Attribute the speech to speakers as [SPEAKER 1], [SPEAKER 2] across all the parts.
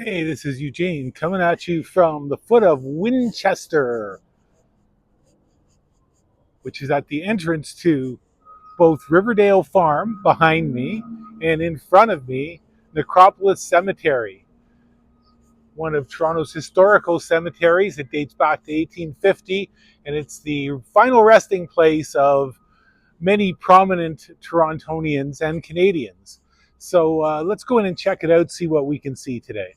[SPEAKER 1] Hey, this is Eugene coming at you from the foot of Winchester, which is at the entrance to both Riverdale Farm behind me and in front of me, Necropolis Cemetery, one of Toronto's historical cemeteries. It dates back to 1850, and it's the final resting place of many prominent Torontonians and Canadians. So let's go in and check it out, see what we can see today.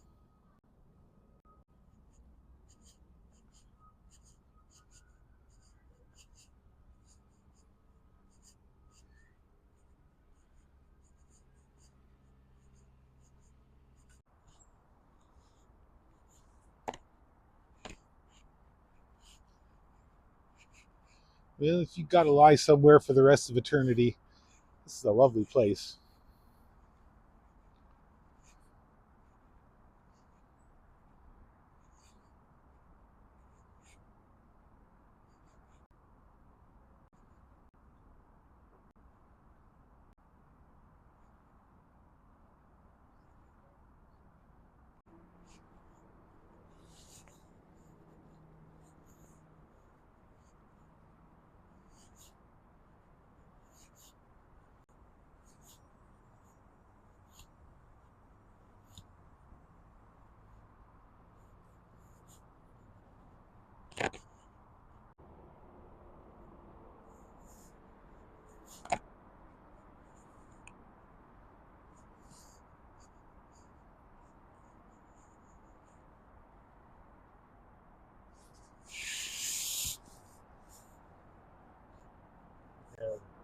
[SPEAKER 1] Well, if you've got to lie somewhere for the rest of eternity, this is a lovely place.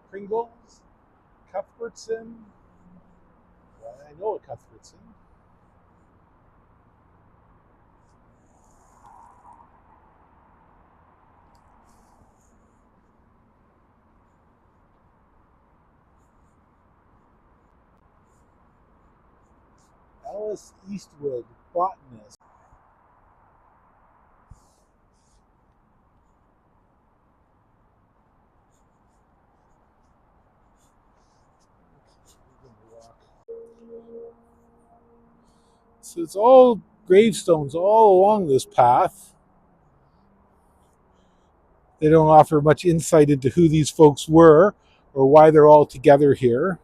[SPEAKER 1] Pringles, Cuthbertson. Well, I know a Cuthbertson. Alice Eastwood, botanist. So it's all gravestones all along this path. They don't offer much insight into who these folks were or why they're all together here.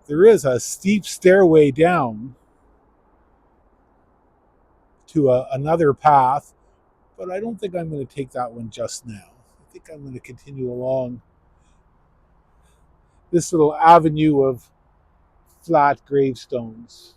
[SPEAKER 1] There is a steep stairway down to another path, but I don't think I'm going to take that one just now. I think I'm going to continue along this little avenue of flat gravestones.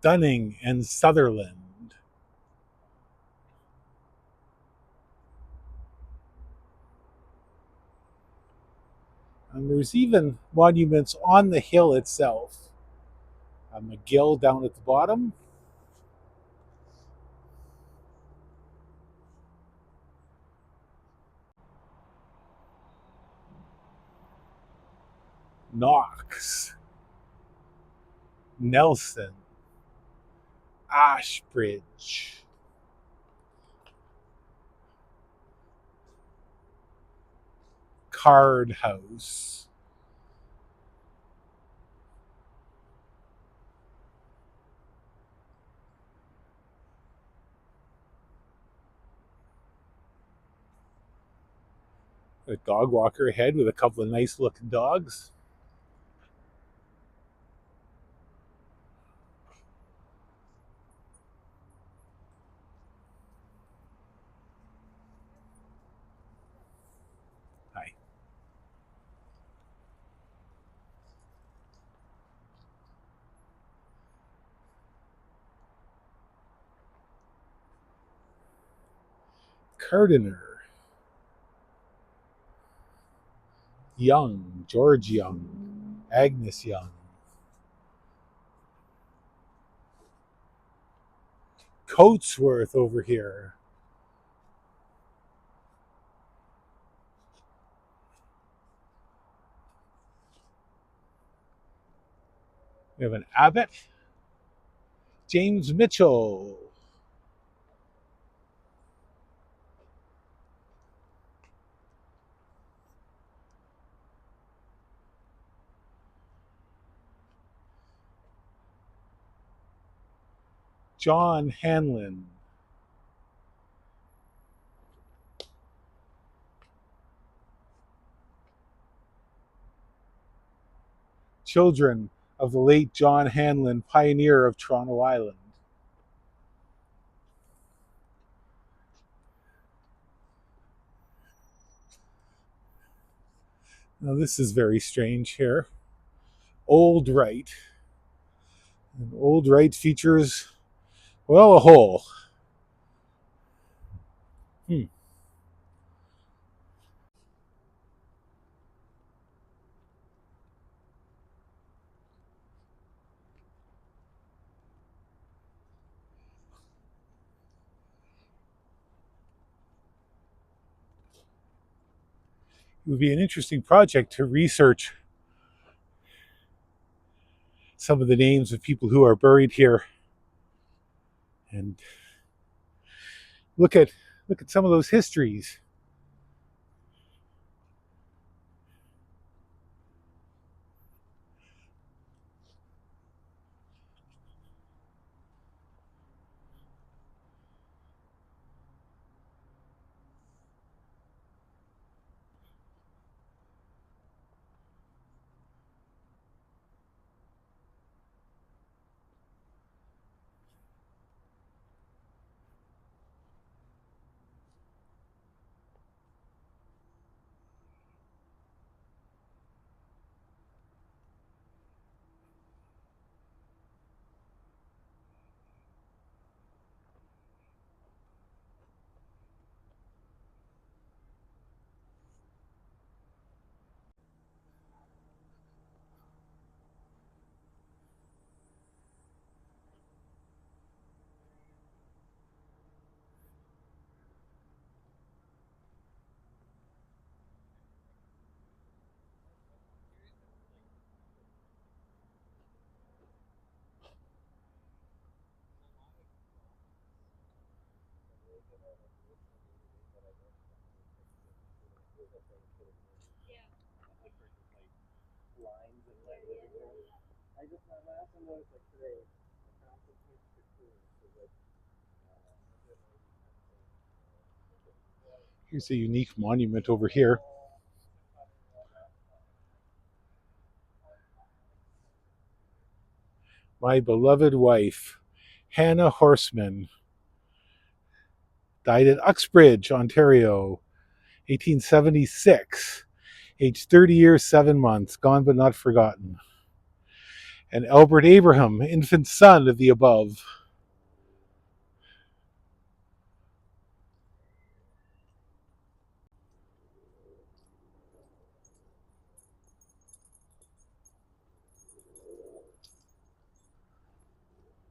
[SPEAKER 1] Dunning and Sutherland. And there's even monuments on the hill itself. A McGill down at the bottom. Knox. Nelson. Ashbridge. Card House. A dog walker ahead with a couple of nice looking dogs. Hi. Cardiner. Young. George Young. Agnes Young. Coatsworth over here. We have an Abbott, James Mitchell, John Hanlan, children of the late John Hanlan, pioneer of Toronto Island. Now this is very strange here. Old Right. And Old Right features, well, a hole. It would be an interesting project to research some of the names of people who are buried here and look at some of those histories. Here's a unique monument over here. My beloved wife, Hannah Horseman, died in Uxbridge, Ontario, 1876, aged 30 years, 7 months, gone but not forgotten. And Albert Abraham, infant son of the above.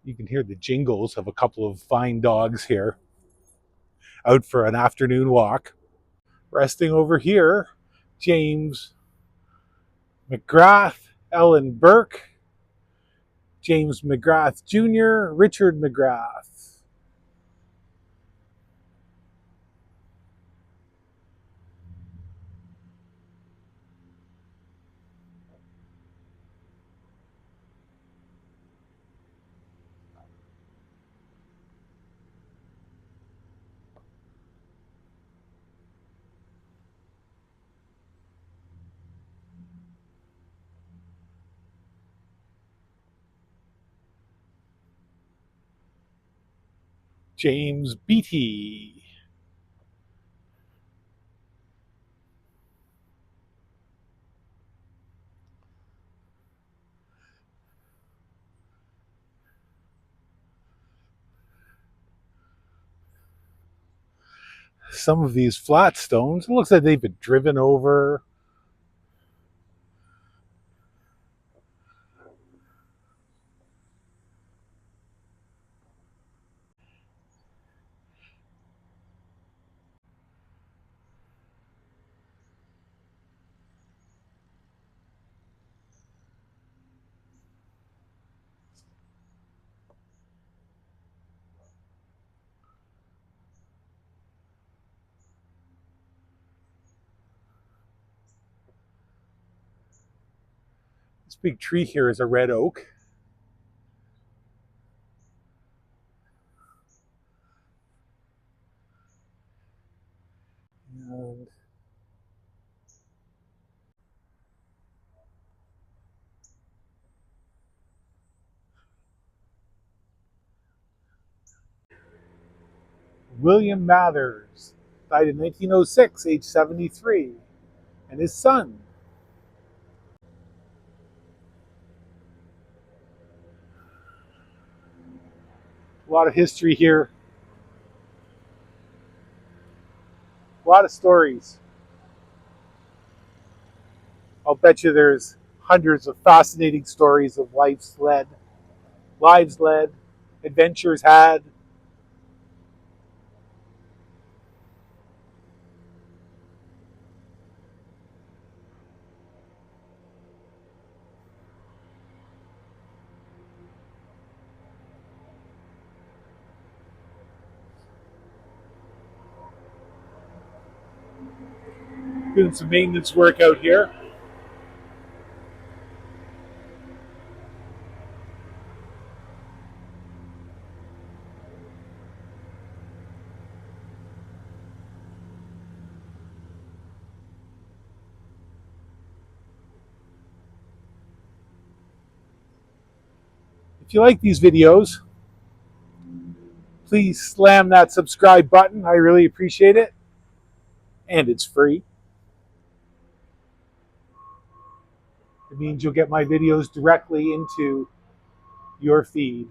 [SPEAKER 1] You can hear the jingles of a couple of fine dogs here out for an afternoon walk. Resting over here, James McGrath, Ellen Burke, James McGrath Jr., Richard McGrath. James Beattie. Some of these flat stones, it looks like they've been driven over. This big tree here is a red oak. And William Mathers died in 1906, age 73, and his son. A lot of history here, a lot of stories. I'll bet you there's hundreds of fascinating stories of lives led, adventures had. Doing some maintenance work out here. If you like these videos, please slam that subscribe button. I really appreciate it. And it's free. It means you'll get my videos directly into your feed.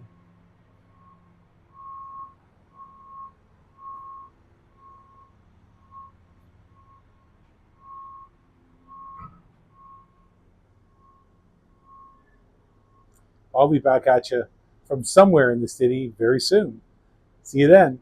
[SPEAKER 1] I'll be back at you from somewhere in the city very soon. See you then.